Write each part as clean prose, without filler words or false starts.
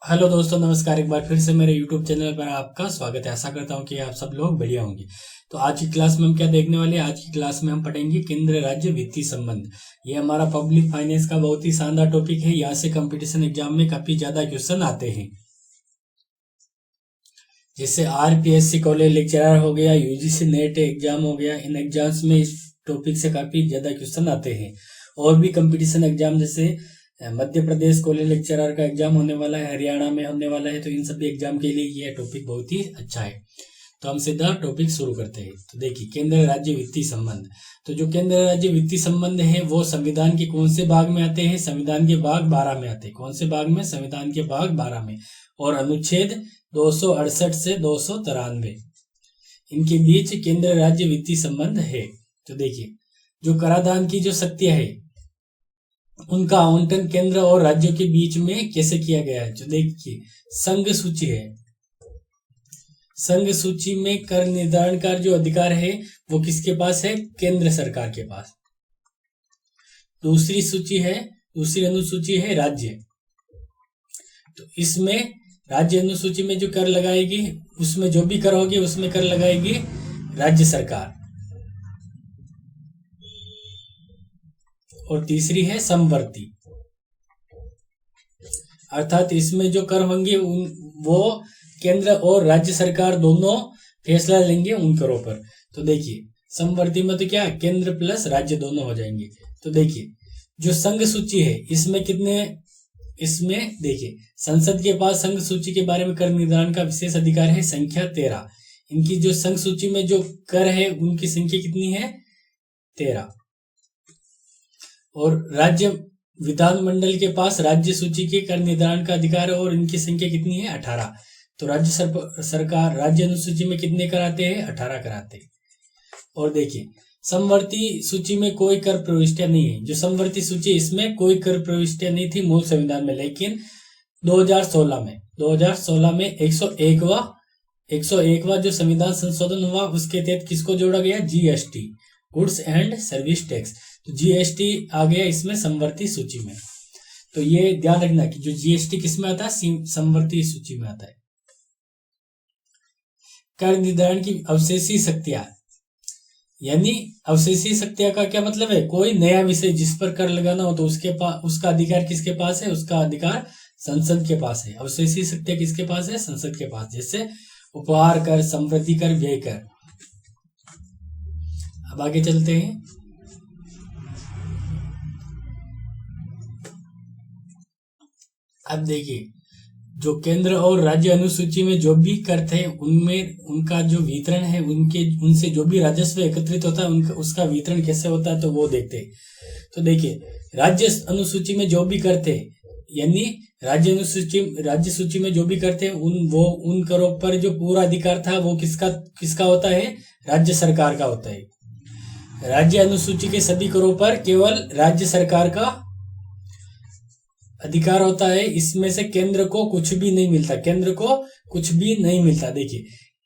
Hello दोस्तों, नमस्कार। एक बार फिर से मेरे YouTube चैनल पर आपका स्वागत है। आशा करता हूँ कि आप सब लोग बढ़िया होंगे। तो आज की क्लास में हम क्या देखने वाले हैं? आज की क्लास में हम पढ़ेंगे केंद्र राज्य वित्तीय संबंध। ये हमारा पब्लिक फाइनेंस का बहुत ही शानदार टॉपिक है। यहाँ से कंपटीशन एग्जाम में काफी ज्यादा क्वेश्चन आते हैं। जैसे RPSC कॉलेज लेक्चरर हो गया, UGC नेट एग्जाम हो गया, इन एग्जाम्स में इस टॉपिक से काफी ज्यादा क्वेश्चन आते हैं। और भी कंपटीशन एग्जाम जैसे मध्य प्रदेश कॉलेज लेक्चरर का एग्जाम होने वाला है, हरियाणा में होने वाला है। तो इन सभी एग्जाम के लिए यह टॉपिक बहुत ही अच्छा है। तो हम सीधा टॉपिक शुरू करते हैं। तो देखिए, केंद्र राज्य वित्तीय संबंध। तो जो केंद्र राज्य वित्तीय संबंध है वो संविधान के कौन से भाग में आते हैं? संविधान के भाग 12 में आते हैं। कौन से भाग में? संविधान के भाग 12 में। और अनुच्छेद 268 से 293 इनके बीच केंद्र राज्य वित्तीय संबंध है। तो देखिए, जो कराधान की जो शक्तियां है उनका आवंटन केंद्र और राज्यों के बीच में कैसे किया गया है। जो देखिए, संघ सूची है। संघ सूची में कर निर्धारण का जो अधिकार है वो किसके पास है? केंद्र सरकार के पास। दूसरी सूची है, दूसरी अनुसूची है राज्य। तो इसमें राज्य अनुसूची में जो कर लगाएगी, उसमें जो भी कर होगी उसमें कर लगाएगी राज्य सरकार। और तीसरी है समवर्ती, अर्थात इसमें जो कर होंगे वो केंद्र और राज्य सरकार दोनों फैसला लेंगे उन करों पर। तो देखिए, समवर्ती में तो क्या, केंद्र प्लस राज्य दोनों हो जाएंगे। तो देखिए, जो संघ सूची है इसमें इसमें देखिए, संसद के पास संघ सूची के बारे में कर निर्धारण का विशेष अधिकार है, संख्या 13। इनकी जो संघ सूची में जो कर है उनकी संख्या कितनी है? 13। और राज्य विधानमंडल के पास राज्य सूची के कर निर्धारण का अधिकार है और इनकी संख्या कितनी है? 18। तो राज्य सरकार राज्य अनुसूची में कितने कराते हैं? 18 कराते हैं। और देखिए, समवर्ती सूची में कोई कर प्रविष्टियां नहीं है। जो समवर्ती सूची, इसमें कोई कर प्रविष्टियां नहीं थी मूल संविधान में, लेकिन 2016 में 101वां जो संविधान संशोधन हुआ उसके तहत किसको जोड़ा गया? GST, goods and service tax. तो GST आ गया इसमें समवर्ती सूची में। तो ये ध्यान रखना कि जो GST किस में आता है? समवर्ती सूची में आता है। कर निर्धारण की अवशेषी शक्तियां, यानी अवशेषी शक्तियां का क्या मतलब है? कोई नया विषय जिस पर कर लगाना हो तो उसका अधिकार किसके पास है? उसका अधिकार संसद के पास है। अवशेषी शक्तियां किसके पास है? संसद के पास। जैसे उपहार कर, संपत्ति कर, व्यय कर। अब आगे चलते हैं। अब देखिए, जो केंद्र और राज्य अनुसूची में जो भी कर थे उनमें उनका जो वितरण है, उनसे जो भी राजस्व एकत्रित होता है उसका वितरण कैसे होता है, तो वो देखते हैं। तो देखिए, राज्य अनुसूची में जो भी कर थे, यानी राज्य सूची में जो भी कर थे उन करों पर जो पूरा अधिकार था वो किसका होता है? राज्य सरकार का होता है। राज्य अनुसूची के सभी करों पर केवल राज्य सरकार का अधिकार होता है। इसमें से केंद्र को कुछ भी नहीं मिलता, केंद्र को कुछ भी नहीं मिलता। देखिए,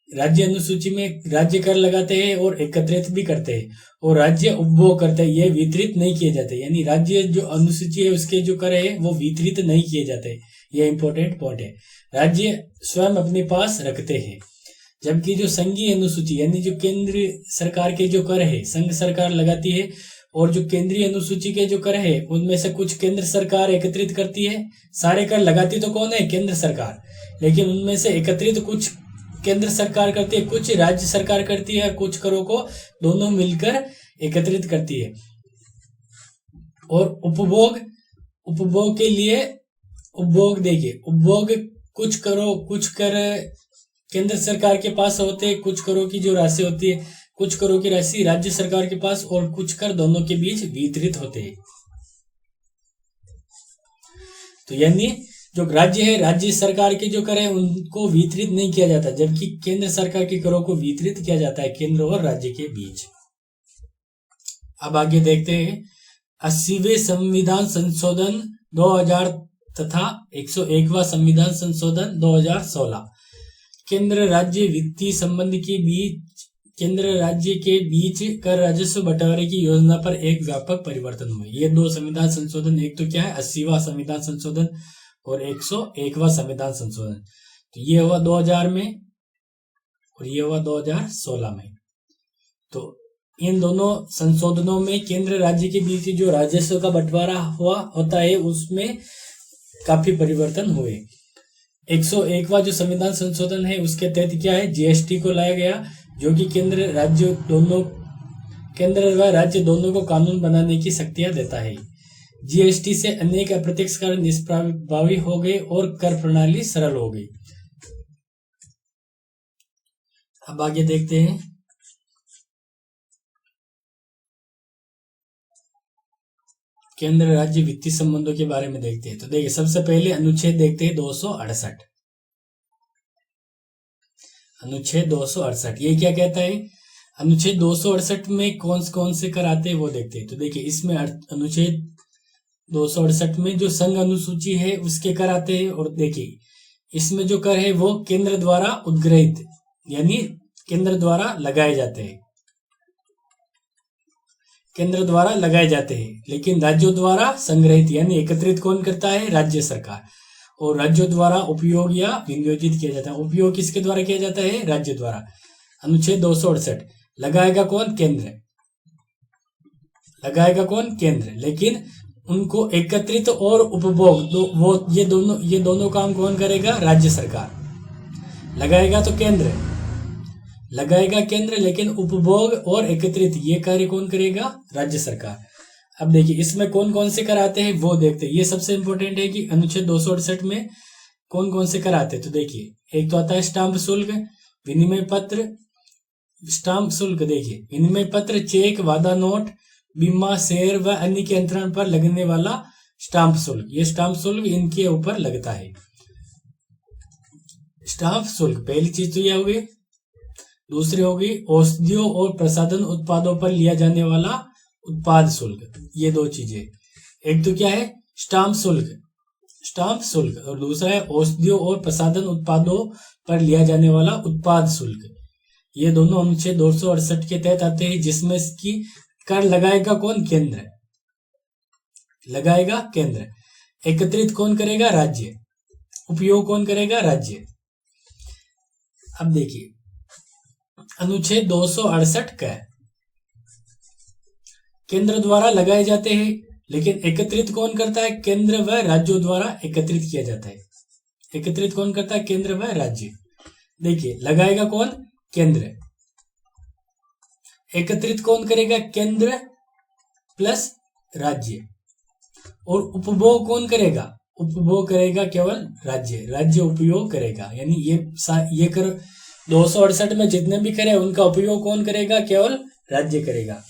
राज्य अनुसूची में राज्य कर लगाते हैं और एकत्रित भी करते हैं, और राज्य उपभोग करते हैं, ये वितरित नहीं किए जाते। यानी राज्य जो अनुसूची है उसके जो कर है वो वितरित नहीं किए जाते। ये इंपॉर्टेंट पॉइंट है। राज्य स्वयं अपने पास रखते हैं, जबकि जो संघीय अनुसूची यानी जो केंद्र सरकार के जो कर है संघ सरकार लगाती है, और जो केंद्रीय अनुसूची के जो कर है उनमें से कुछ केंद्र सरकार एकत्रित करती है। सारे कर लगाती तो कौन है? केंद्र सरकार। लेकिन उनमें से एकत्रित कुछ केंद्र सरकार करती है, कुछ राज्य सरकार करती है, कुछ करों को दोनों मिलकर एकत्रित करती है। और उपभोग के लिए देखिए, उपभोग कुछ कर केंद्र सरकार के पास होते हैं, कुछ करों की जो राशि होती है, कुछ करों की राशि राज्य सरकार के पास, और कुछ कर दोनों के बीच वितरित होते हैं। तो यानी जो राज्य है, राज्य सरकार के जो कर है उनको वितरित नहीं किया जाता, जबकि केंद्र सरकार के करों को वितरित किया जाता है केंद्र और राज्य के बीच। अब आगे देखते हैं 80वें संविधान संशोधन 2000 तथा 101वां संविधान संशोधन 2016 केंद्र राज्य वित्तीय संबंध के बीच केंद्र राज्य के बीच कर राजस्व बंटवारे की योजना पर एक व्यापक परिवर्तन हुए। ये दो संविधान संशोधन, एक तो क्या है 80वां संविधान संशोधन और 101वां संविधान संशोधन। तो ये हुआ 2000 में और ये हुआ 2016 में। तो इन दोनों संशोधनों में केंद्र राज्य के बीच जो राजस्व का बंटवारा हुआ होता है उसमें काफी परिवर्तन हुए। 101वां जो संविधान संशोधन है उसके तहत क्या है, जीएसटी को लाया गया, जो कि केंद्र व राज्य दोनों को कानून बनाने की शक्तियां देता है। जीएसटी से अनेक अप्रत्यक्ष कर निष्प्रभावी हो गए और कर प्रणाली सरल हो गई। अब आगे देखते हैं। केंद्र राज्य वित्तीय संबंधों के बारे में देखते हैं। तो देखिए सबसे पहले अनुच्छेद देखते हैं 268। अनुच्छेद 268 ये क्या कहता है? अनुच्छेद 268 में कौन से कर आते हैं वो देखते हैं। तो देखिए इसमें अनुच्छेद 268 में जो संघ अनुसूची है उसके कर आते हैं, और देखिए इसमें जो कर है वो केंद्र द्वारा उद्ग्रहित यानी केंद्र द्वारा लगाए जाते हैं, केंद्र द्वारा लगाए जाते हैं, लेकिन राज्यों द्वारा संग्रहित यानी एकत्रित कौन करता है? राज्य सरकार। और राज्यों द्वारा उपयोग या विनियोजित किया जाता है। उपयोग किसके द्वारा किया जाता है? राज्य द्वारा। अनुच्छेद 268 लगाएगा कौन? केंद्र। लगाएगा कौन? केंद्र। लेकिन उनको एकत्रित और उपभोग ये दोनों काम कौन करेगा? राज्य सरकार। लगाएगा तो केंद्र, लगाएगा केंद्र, लेकिन उपभोग और एकत्रित ये कार्य कौन करेगा? राज्य सरकार। अब देखिए इसमें कौन कौन से कर आते हैं वो देखते हैं। ये सबसे इंपॉर्टेंट है कि अनुच्छेद 268 में कौन कौन से कर आते हैं। तो देखिए एक तो आता है स्टाम्प शुल्क, विनिमय पत्र, स्टाम्प शुल्क देखिए विनिमय पत्र, चेक, वादा नोट, बीमा, शेयर व अन्य के अंतरण पर लगने वाला स्टाम्प शुल्क। ये स्टाम्प शुल्क इनके ऊपर लगता है। स्टाम्प शुल्क पहली चीज तो यह हो गई। दूसरी होगी औषधियों और प्रसाधन उत्पादों पर लिया जाने वाला उत्पाद शुल्क। ये दो चीजें, एक तो क्या है स्टाम्प शुल्क, स्टाम्प शुल्क, और दूसरा है औषधियों और प्रसाधन उत्पादों पर लिया जाने वाला उत्पाद शुल्क। ये दोनों अनुच्छेद 268 के तहत आते हैं, जिसमें की कर लगाएगा कौन? केंद्र। लगाएगा केंद्र। एकत्रित कौन करेगा? राज्य। उपयोग कौन करेगा? राज्य। अब देखिए अनुच्छेद 268 का केंद्र द्वारा लगाए जाते हैं, लेकिन एकत्रित कौन करता है? केंद्र व राज्यों द्वारा एकत्रित किया जाता है। एकत्रित कौन करता है? केंद्र व राज्य। देखिए लगाएगा कौन? केंद्र। एकत्रित कौन करेगा? केंद्र प्लस राज्य। और उपभोग कौन करेगा? उपभोग करेगा केवल राज्य। राज्य उपयोग करेगा, यानी ये कर 268 में जितने भी करे उनका उपयोग कौन करेगा? केवल राज्य करेगा।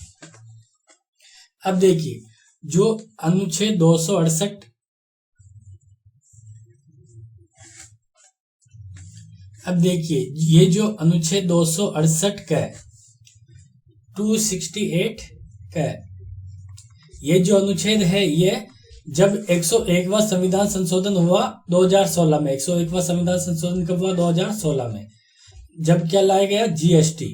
अब देखिए जो अनुच्छेद 268, अब देखिए ये जो अनुच्छेद 268 का 268 का ये जो अनुच्छेद है, ये जब 101वां संविधान संशोधन हुआ 2016 में, 101वां संविधान संशोधन कब हुआ? 2016 में, जब क्या लाया गया? जीएसटी।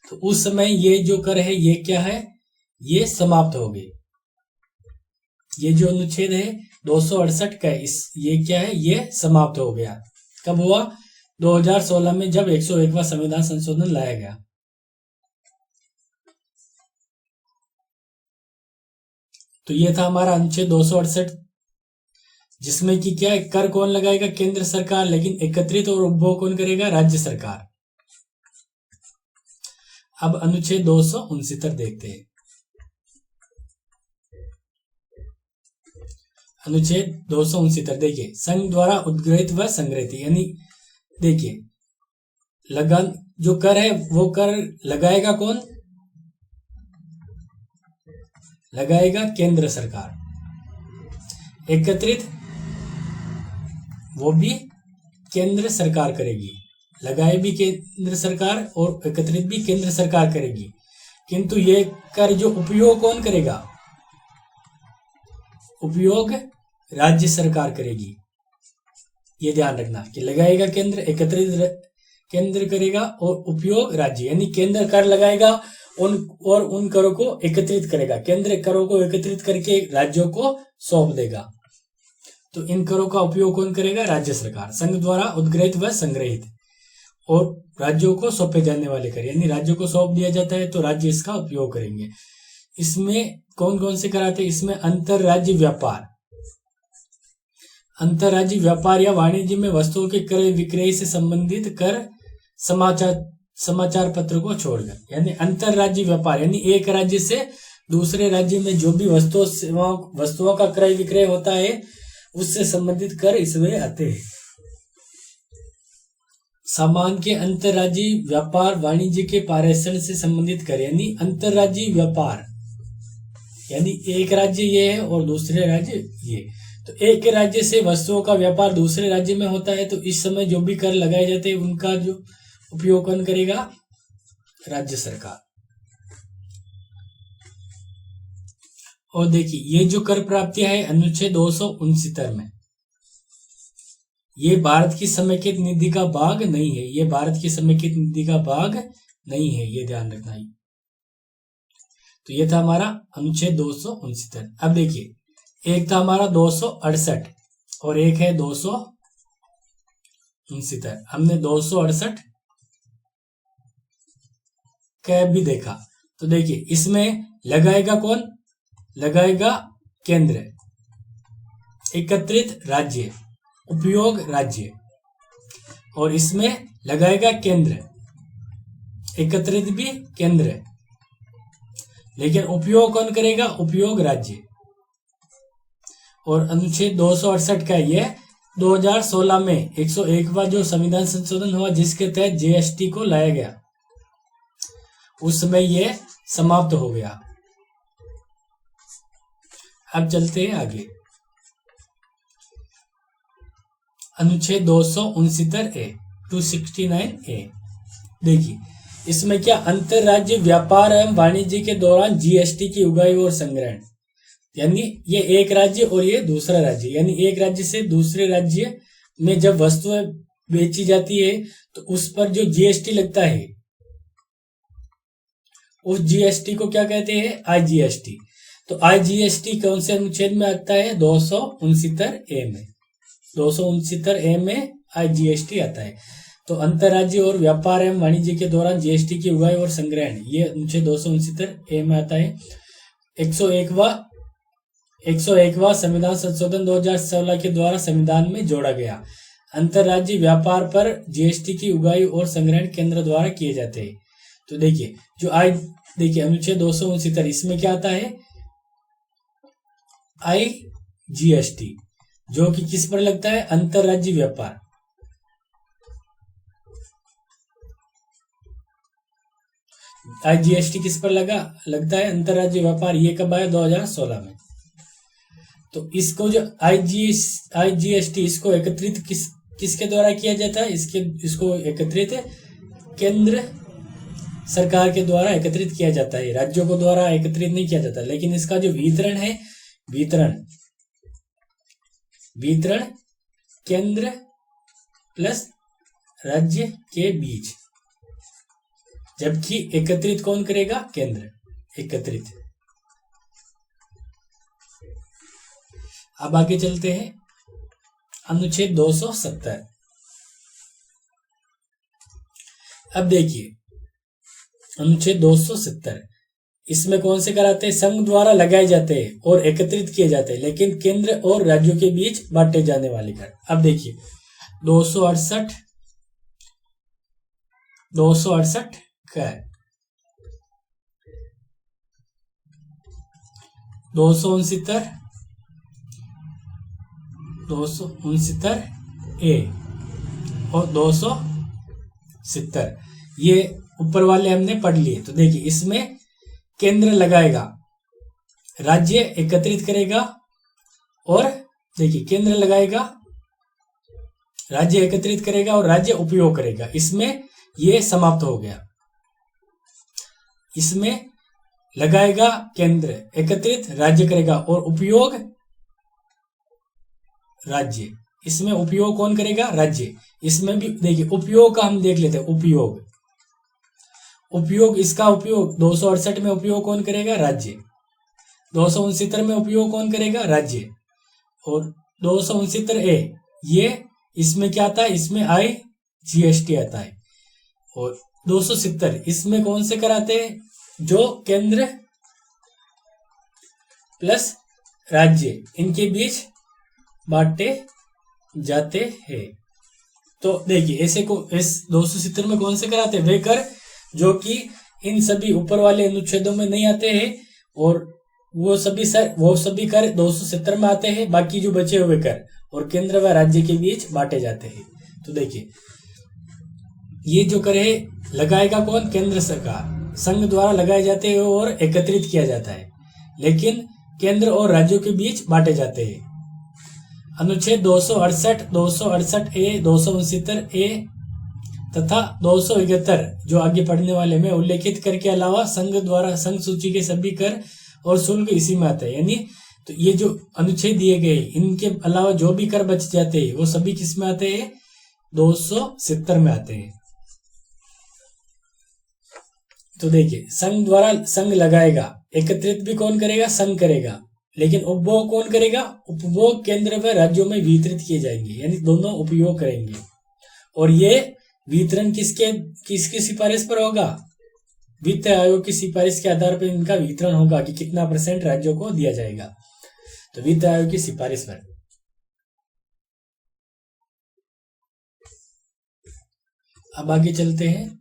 तो उस समय ये जो कर है ये क्या है? ये समाप्त हो गई। ये जो अनुच्छेद है 268 का ये क्या है? ये समाप्त हो गया। कब हुआ? 2016 में, जब 101वां संविधान संशोधन लाया गया। तो ये था हमारा अनुच्छेद 268, जिसमें कि क्या है? कर कौन लगाएगा? केंद्र सरकार, लेकिन एकत्रित और उपभोग कौन करेगा? राज्य सरकार। अब अनुच्छेद 269 देखते हैं। अनुच्छेद 269 देखिए संघ द्वारा उद्ग्रहित व संग्रहित, यानी देखिए लगान जो कर है वो कर लगाएगा कौन? लगाएगा केंद्र सरकार। एकत्रित वो भी केंद्र सरकार करेगी। लगाए भी केंद्र सरकार और एकत्रित भी केंद्र सरकार करेगी, किंतु ये कर जो उपयोग कौन करेगा? उपयोग राज्य सरकार करेगी। ये ध्यान रखना कि लगाएगा केंद्र, एकत्रित केंद्र करेगा और उपयोग राज्य, यानी केंद्र कर लगाएगा उन करों को एकत्रित करेगा, केंद्र करों को एकत्रित करके राज्यों को सौंप देगा। तो इन करों का उपयोग कौन करेगा? राज्य सरकार, संघ द्वारा उद्ग्रहित व संग्रहित और राज्यों को सौंपे जाने वाले कर, यानी राज्यों को सौंप दिया जाता है तो राज्य इसका उपयोग करेंगे। इसमें कौन कौन से कर आते हैं? इसमें अंतरराज्य व्यापार, अंतरराज्य व्यापार या वाणिज्य में वस्तुओं के क्रय विक्रय से संबंधित कर समाचार पत्र को छोड़कर, यानी अंतरराज्य व्यापार यानी एक राज्य से दूसरे राज्य में जो भी वस्तुओं का क्रय विक्रय होता है उससे संबंधित कर इसमें आते हैं। सामान के अंतरराज्यीय व्यापार वाणिज्य के पारेषण से संबंधित कर, यानी अंतरराज्यीय व्यापार यानी एक राज्य ये है और दूसरे राज्य ये, तो एक राज्य से वस्तुओं का व्यापार दूसरे राज्य में होता है तो इस समय जो भी कर लगाए जाते हैं उनका जो उपयोग कौन करेगा? राज्य सरकार। और देखिए ये जो कर प्राप्तियां है अनुच्छेद 269 में, ये भारत की समेकित निधि का भाग नहीं है, ये भारत की समेकित निधि का भाग नहीं है, ये ध्यान रखना है। तो ये था हमारा अनुच्छेद 269। अब देखिए एक था हमारा 268 और एक है 269। हमने 268 का भी देखा, तो देखिए इसमें लगाएगा कौन? लगाएगा केंद्र, एकत्रित राज्य, उपयोग राज्य, और इसमें लगाएगा केंद्र, एकत्रित भी केंद्र, लेकिन उपयोग कौन करेगा? उपयोग राज्य। और अनुच्छेद 268 का ये 2016 में 101वां जो संविधान संशोधन हुआ जिसके तहत जीएसटी को लाया गया, उस समय ये समाप्त हो गया। अब चलते हैं आगे। अनुच्छेद 269A देखिए इसमें क्या? अंतरराज्य व्यापार एवं वाणिज्य के दौरान जीएसटी की उगाही और संग्रहण, यानी ये एक राज्य और ये दूसरा राज्य, यानी एक राज्य से दूसरे राज्य में जब वस्तुएं बेची जाती है तो उस पर जो जीएसटी लगता है उस जीएसटी को क्या कहते हैं? आईजीएसटी। तो आईजीएसटी कौन से अनुच्छेद में आता है? 269A में। 269A में आईजीएसटी आता है। तो अंतरराज्य और व्यापार एवं वाणिज्य के दौरान जीएसटी की उगाही और संग्रहण, ये अनुच्छेद 269A में आता है। 101वां संविधान संशोधन 2016 के द्वारा संविधान में जोड़ा गया। अंतरराज्यीय व्यापार पर जीएसटी की उगाही और संग्रहण केंद्र द्वारा किए जाते हैं। तो देखिए देखिए अनुच्छेद 269 इसमें क्या आता है? आईजीएसटी, जो कि किस पर लगता है? अंतरराज्यीय व्यापार। आईजीएसटी किस पर लगता है? अंतरराज्यीय व्यापार। ये कब आया? 2016 में। तो इसको जो आईजीएसटी इसको एकत्रित किसके द्वारा किया जाता है? इसको एकत्रित केंद्र सरकार के द्वारा एकत्रित किया जाता है, राज्यों को द्वारा एकत्रित नहीं किया जाता। लेकिन इसका जो वितरण है, वितरण केंद्र प्लस राज्य के बीच, जबकि एकत्रित कौन करेगा? केंद्र एकत्रित। अब आगे चलते हैं अनुच्छेद 270। अब देखिए अनुच्छेद 270 इसमें कौन से कराते हैं? संघ द्वारा लगाए जाते हैं और एकत्रित किए जाते हैं, लेकिन केंद्र और राज्यों के बीच बांटे जाने वाले कर। अब देखिए 268 का है 269A और 270 ये ऊपर वाले हमने पढ़ लिए। तो देखिए इसमें केंद्र लगाएगा, राज्य एकत्रित करेगा, और देखिए केंद्र लगाएगा, राज्य एकत्रित करेगा और राज्य उपयोग करेगा। इसमें ये समाप्त हो गया। इसमें लगाएगा केंद्र, एकत्रित राज्य करेगा और उपयोग राज्य, इसमें उपयोग कौन करेगा? राज्य। इसमें भी देखिए उपयोग का हम देख लेते हैं। उपयोग इसका उपयोग 268 में उपयोग कौन करेगा? राज्य। 269 में उपयोग कौन करेगा? राज्य। और 269A ये इसमें क्या आता है? इसमें IGST आता है। और 270 इसमें कौन से कराते हैं? जो केंद्र प्लस राज्य इनके बीच बांटे जाते हैं। तो देखिए ऐसे को इस 270 में कौन से कराते हैं? वे कर जो कि इन सभी ऊपर वाले अनुच्छेदों में नहीं आते हैं, और वो सभी कर 270 में आते हैं। बाकी जो बचे हुए कर और केंद्र व राज्य के बीच बांटे जाते हैं। तो देखिए ये जो कर है लगाएगा कौन? केंद्र सरकार। संघ द्वारा लगाए जाते हैं और एकत्रित किया जाता है, लेकिन केंद्र और राज्यों के बीच बांटे जाते हैं। अनुच्छेद 268, 268A, 269A तथा 271 जो आगे पढ़ने वाले में उल्लेखित कर के अलावा संघ द्वारा संघ सूची के सभी कर और शुल्क इसी में आता है। यानी तो ये जो अनुच्छेद दिए गए इनके अलावा जो भी कर बच जाते हैं वो सभी किस में आते हैं? 270 में आते हैं। तो देखिए संघ द्वारा संघ लगाएगा, एकत्रित भी कौन करेगा? संघ करेगा, लेकिन उपभोग कौन करेगा? उपभोग केंद्र व राज्यों में वितरित किए जाएंगे, यानी दोनों उपयोग करेंगे। और ये वितरण किसकी सिफारिश पर होगा? वित्त आयोग की सिफारिश के आधार पर इनका वितरण होगा कि कितना % राज्यों को दिया जाएगा। तो वित्त आयोग की सिफारिश पर। अब आगे चलते हैं।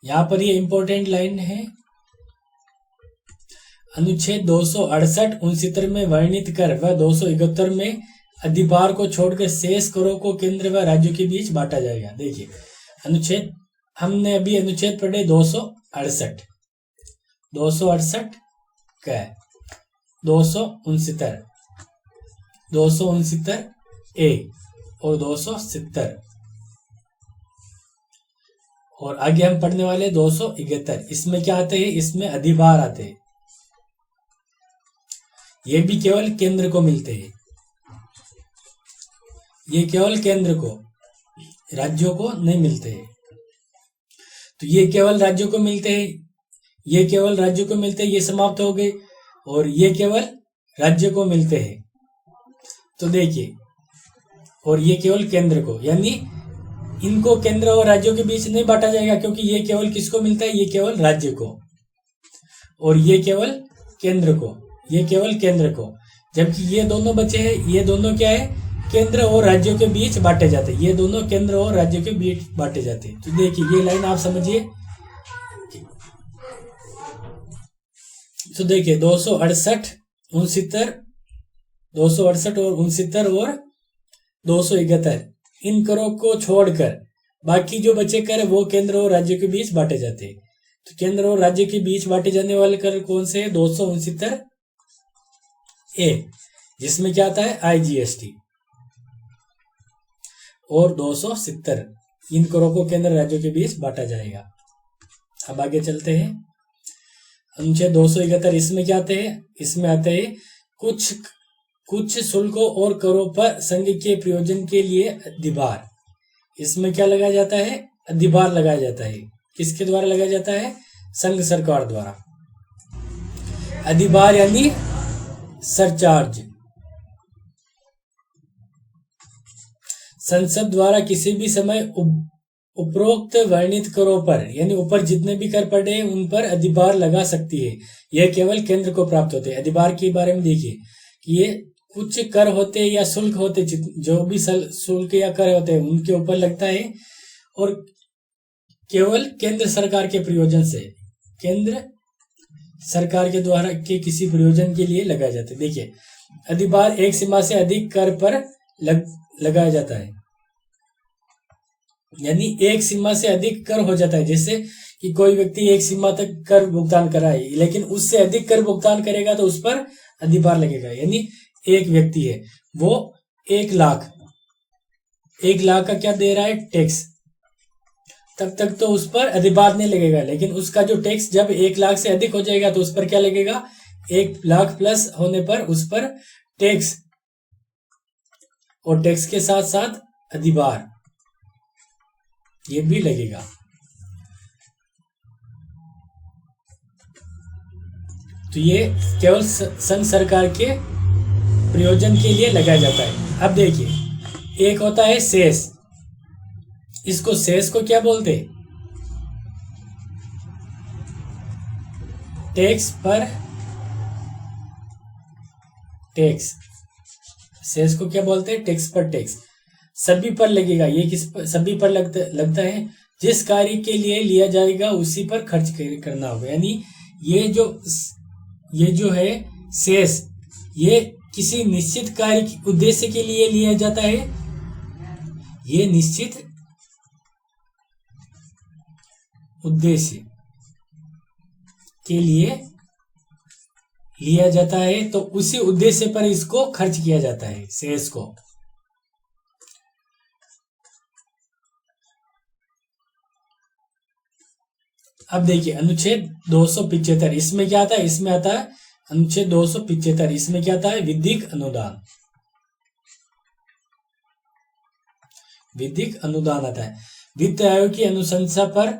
यहां पर ये इंपॉर्टेंट लाइन है। अनुच्छेद 268, 69 में वर्णित कर व 271 में अधिभार को छोड़कर शेष करों को केंद्र व राज्यों के बीच बांटा जाएगा। देखिए अनुच्छेद हमने अभी अनुच्छेद पढ़े 268 का 269, 269A और 270, और आगे हम पढ़ने वाले 271। इसमें क्या आते हैं? इसमें अधिभार आते हैं। ये भी केवल केंद्र को मिलते हैं, ये केवल केंद्र को, राज्यों को नहीं मिलते हैं। तो ये केवल राज्यों को मिलते हैं, ये केवल राज्यों को मिलते हैं, ये समाप्त हो गए। और ये केवल राज्य को मिलते हैं। तो देखिए, और ये केवल केंद्र को, यानी इनको केंद्र और राज्यों के बीच नहीं बांटा जाएगा, क्योंकि ये केवल किसको मिलता है? ये केवल राज्य को, और ये केवल केंद्र को, ये केवल केंद्र को। जबकि ये दोनों बचे हैं, ये दोनों क्या है? केंद्र और राज्यों के बीच बांटे जाते हैं। ये दोनों केंद्र और राज्यों के बीच बांटे जाते हैं। तो देखिए ये लाइन आप समझिए। तो देखिए 268, 69, 268 और 69 और 271 इन करों को छोड़कर बाकी जो बचे कर वो केंद्र और राज्य के बीच बांटे जाते हैं। तो केंद्र और राज्य के बीच बांटे जाने वाले कर कौन से? 269A, जिसमें क्या आता है? IGST, और 270 इन करों को केंद्र राज्यों के बीच बांटा जाएगा। अब आगे चलते हैं। अनुच्छेद 271 इसमें क्या आते हैं? इसमें आते हैं कुछ शुल्कों और करों पर संघ के प्रयोजन के लिए अधिभार। इसमें क्या लगाया जाता है? अधिभार लगाया जाता है। किसके द्वारा लगाया जाता है? संघ सरकार द्वारा। अधिभार यानी सरचार्ज। संसद द्वारा किसी भी समय उपरोक्त वर्णित करों पर, यानी ऊपर जितने भी कर पड़े हैं उन पर अधिभार लगा सकती है। यह केवल केंद्र को प्राप्त होते हैं। अधिभार के बारे में देखिए कि ये कुछ कर होते हैं या शुल्क होते, जो भी शुल्क या कर होते हैं उनके ऊपर लगता है, और केवल केंद्र सरकार के प्रयोजन से, केंद्र सरकार के द्वारा के किसी प्रयोजन के लिए लगाए जाते हैं। देखिए अधिभार एक सीमा से अधिक कर पर लगाया जाता है, यानी एक सीमा से अधिक कर हो जाता है। जैसे कि कोई व्यक्ति एक सीमा तक कर भुगतान कराए, लेकिन उससे अधिक कर भुगतान करेगा तो उस पर अधिभार लगेगा। यानी एक व्यक्ति है, वो 1 लाख का क्या दे रहा है? टैक्स, तब तक तो उस पर अधिभार नहीं लगेगा। लेकिन उसका जो टैक्स जब 1 लाख से अधिक हो जाएगा तो उस पर क्या लगेगा? 1 लाख प्लस होने पर उस पर टैक्स और टैक्स के साथ साथ अधिभार ये भी लगेगा। तो ये केवल संघ सरकार के प्रयोजन के लिए लगाया जाता है। अब देखिए, एक होता है सेस। इसको सेस को क्या बोलते हैं? टैक्स पर टैक्स। सेस को क्या बोलते हैं? टैक्स पर टैक्स। सभी पर लगेगा। ये किस पर? सभी पर लगता है। जिस कार्य के लिए लिया जाएगा उसी पर खर्च करना होगा। यानी ये जो है सेस, ये किसी निश्चित कार्य उद्देश्य के लिए लिया जाता है। ये निश्चित उद्देश्य के लिए लिया जाता है, तो उसी उद्देश्य पर इसको खर्च किया जाता है, सेस को। अब देखिए अनुच्छेद 275, इसमें क्या आता है? इसमें आता है अनुच्छेद 275। इसमें क्या आता है? विधिक अनुदान। विधिक अनुदान आता है। वित्त आयोग की अनुशंसा पर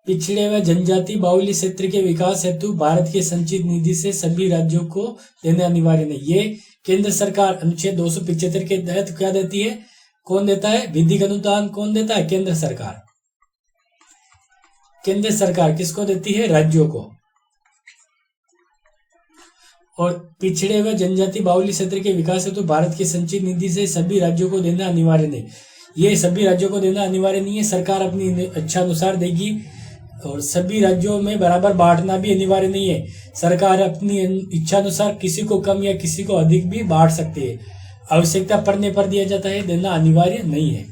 पिछड़े व जनजाति बाहुल्य क्षेत्र के विकास हेतु भारत के संचित निधि से सभी राज्यों को देना अनिवार्य नहीं। ये केंद्र सरकार अनुच्छेद 275 के तहत क्या देती है? कौन देता है? विधिक अनुदान कौन देता है? केंद्र सरकार। केंद्र सरकार किसको देती है? राज्यों को। और पिछड़े व जनजाति बाहुल्य क्षेत्र के विकास हेतु भारत के संचित निधि से सभी राज्यों को देना अनिवार्य नहीं। ये सभी राज्यों को देना अनिवार्य नहीं है, सरकार अपनी इच्छा अनुसार देगी। और सभी राज्यों में बराबर बांटना भी अनिवार्य नहीं है। सरकार अपनी इच्छा अनुसार किसी को कम या किसी को अधिक भी बांट सकती है। आवश्यकता पड़ने पर दिया जाता है, देना अनिवार्य नहीं है।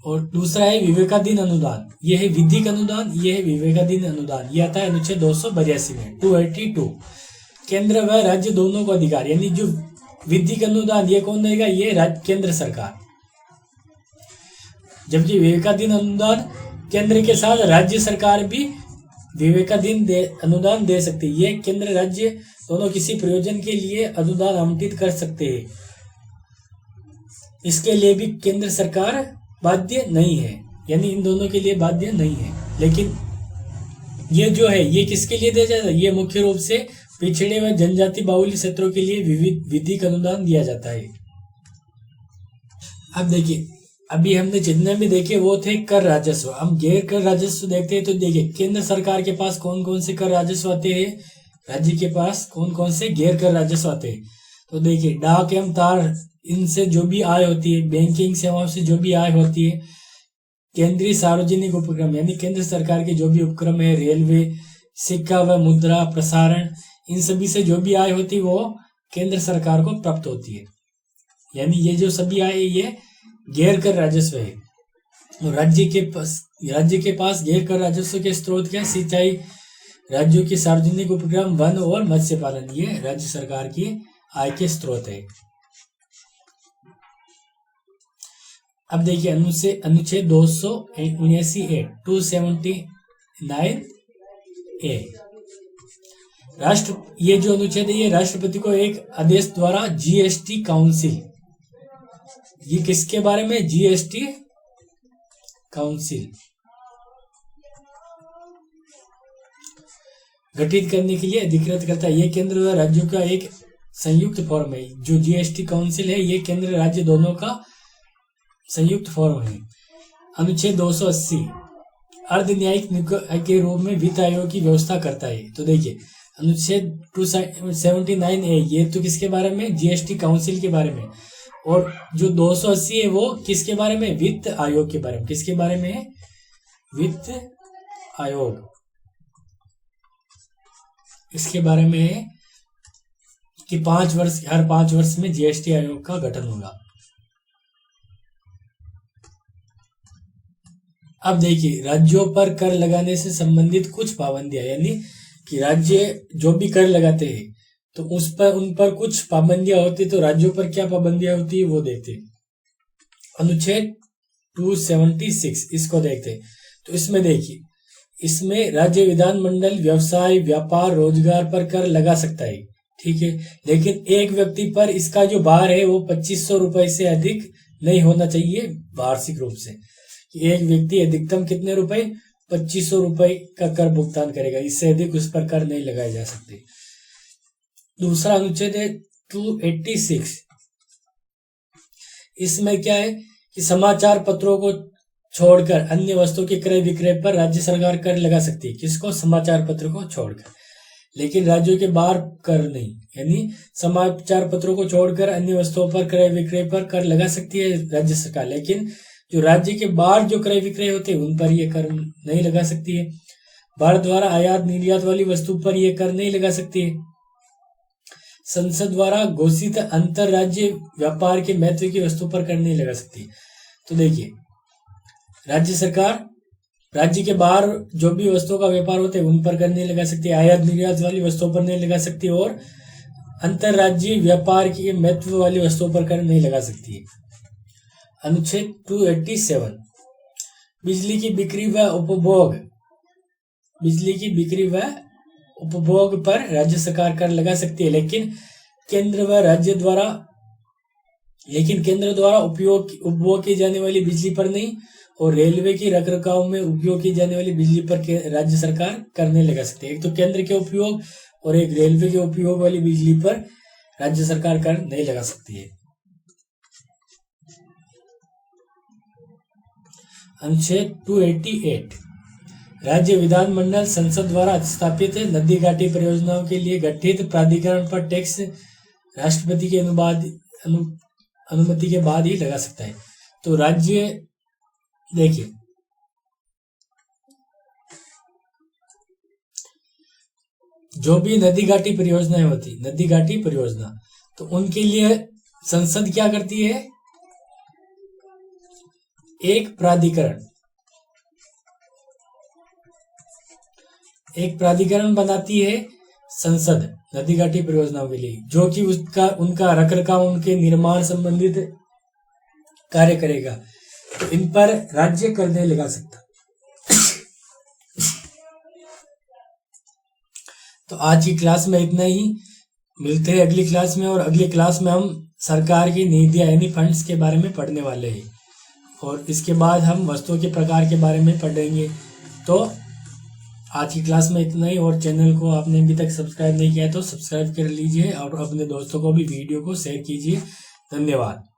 और दूसरा है विवेकाधीन अनुदान। यह है विधिक अनुदान, यह है विवेकाधीन अनुदान। यह आता है अनुच्छेद 282 में 282। केंद्र व राज्य दोनों को अधिकार, यानी जो विधिक अनुदान ये कौन देगा? ये केंद्र सरकार। जबकि विवेकाधीन अनुदान केंद्र के साथ राज्य सरकार भी विवेकाधीन अनुदान दे सकती है। ये केंद्र राज्य दोनों किसी प्रयोजन के लिए अनुदान आवंटित कर सकते हैं। इसके लिए भी केंद्र सरकार बाध्य नहीं है, यानी इन दोनों के लिए बाध्य नहीं है। लेकिन ये जो है ये किसके लिए दिया जाता है? ये मुख्य रूप से पिछड़े व जनजाति बाहुल्य क्षेत्रों के लिए विधिक अनुदान दिया जाता है। अब देखिए, अभी हमने जितने भी देखे वो थे कर राजस्व। हम गैर कर राजस्व देखते हैं। तो देखिए, केंद्र सरकार के पास कौन कौन से कर राजस्व आते हैं, राज्य के पास कौन कौन से गैर कर राजस्व आते हैं। तो देखिए, डाक एवं तार, इनसे जो भी आय होती है, बैंकिंग सेवाओं से जो भी आय होती है, केंद्रीय सार्वजनिक उपक्रम यानी केंद्र सरकार के जो भी उपक्रम है, रेलवे, सिक्का व मुद्रा, प्रसारण, इन सभी से जो भी आय होती है वो केंद्र सरकार को प्राप्त होती है। यानी ये जो सभी आय है ये गैर कर राजस्व है। और राज्य के पास गैर कर राजस्व के स्रोत क्या? सिंचाई, राज्यों के सार्वजनिक उपक्रम, वन और मत्स्य पालन, ये राज्य सरकार की आय के स्रोत है। अब देखिए अनुच्छेद 279 279 ए। ये जो अनुच्छेद है ये राष्ट्रपति को एक आदेश द्वारा जीएसटी काउंसिल, ये किसके बारे में? जीएसटी काउंसिल गठित करने के लिए अधिकृत करता है। ये केंद्र और राज्यों का एक संयुक्त फोरम है। जो जीएसटी काउंसिल है ये केंद्र राज्य दोनों का संयुक्त फोरम है। अनुच्छेद 280 अर्ध न्यायिक निकाय के रूप में वित्त आयोग की व्यवस्था करता है। तो देखिए, अनुच्छेद 279 ए ये तो किसके बारे में? जीएसटी काउंसिल के बारे में। और जो 280 है वो किसके बारे में? वित्त आयोग के बारे में। किसके बारे में है? वित्त आयोग। इसके बारे में है कि हर 5 वर्ष में जीएसटी आयोग का गठन होगा। अब देखिए, राज्यों पर कर लगाने से संबंधित कुछ पाबंदियां, यानी कि राज्य जो भी कर लगाते हैं तो उन पर कुछ पाबंदियां होती है। तो राज्यों पर क्या पाबंदियां होती है वो देखते हैं। अनुच्छेद 276 इसको देखते हैं। तो इसमें देखिए, इसमें राज्य विधानमंडल व्यवसाय, व्यापार, रोजगार पर कर लगा सकता है। ठीक है। लेकिन एक व्यक्ति पर इसका जो भार है वो 2500 रुपए से अधिक नहीं होना चाहिए वार्षिक रूप से। एक व्यक्ति अधिकतम कितने रुपए, 2500 रुपए का कर भुगतान करेगा, इससे अधिक उस पर कर नहीं लगाए जा सकते। दूसरा अनुच्छेद है 286। इसमें क्या है कि समाचार पत्रों को छोड़कर अन्य वस्तुओं के क्रय विक्रय पर राज्य सरकार कर लगा सकती है। किसको? समाचार पत्र को छोड़कर, लेकिन राज्यों के बाहर कर नहीं। यानी समाचार पत्रों को छोड़कर अन्य वस्तुओं पर क्रय विक्रय पर कर लगा सकती है राज्य सरकार, लेकिन जो राज्य के बाहर जो क्रय विक्रय होते हैं उन पर यह कर नहीं लगा सकती है। भारत द्वारा आयात निर्यात वाली वस्तु पर यह कर नहीं लगा सकती है। संसद द्वारा घोषित अंतर राज्य व्यापार के महत्व की वस्तु पर कर नहीं लगा सकती। तो देखिए, राज्य सरकार राज्य के बाहर जो भी वस्तुओं का व्यापार होते हैं उन पर कर नहीं लगा सकती, आयात निर्यात वाली वस्तुओं पर नहीं लगा सकती, और अंतरराज्यीय व्यापार की महत्व वाली वस्तुओं पर कर नहीं लगा सकती है। अनुच्छेद 287, बिजली की बिक्री व उपभोग, बिजली की बिक्री व उपभोग पर राज्य सरकार कर लगा सकती है, लेकिन केंद्र द्वारा उपभोग की जाने वाली बिजली पर नहीं, और रेलवे की रखरखाव में उपयोग की जाने वाली बिजली पर राज्य सरकार कर नहीं लगा सकती है। एक तो केंद्र के उपयोग और एक रेलवे के उपयोग वाली बिजली पर राज्य सरकार कर नहीं लगा सकती है। अनुच्छेद 288, राज्य विधानमंडल संसद द्वारा स्थापित नदी घाटी परियोजनाओं के लिए गठित प्राधिकरण पर टैक्स राष्ट्रपति की अनुमति के बाद ही लगा सकता है। तो राज्य, देखिए, जो भी नदी घाटी परियोजनाएं होती, नदी घाटी परियोजना, तो उनके लिए संसद क्या करती है? एक प्राधिकरण बनाती है संसद नदी घाटी परियोजनाओं के लिए, जो कि उनका रखरखाव, उनके निर्माण संबंधित कार्य करेगा। तो इन पर राज्य कर नहीं लगा सकता। तो आज की क्लास में इतना ही, मिलते हैं अगली क्लास में, और अगली क्लास में हम सरकार की नीतियां यानी फंड्स के बारे में पढ़ने वाले हैं, और इसके बाद हम वस्तुओं के प्रकार के बारे में पढ़ेंगे। तो आज की क्लास में इतना ही, और चैनल को आपने अभी तक सब्सक्राइब नहीं किया है तो सब्सक्राइब कर लीजिए, और अपने दोस्तों को भी वीडियो को शेयर कीजिए। धन्यवाद।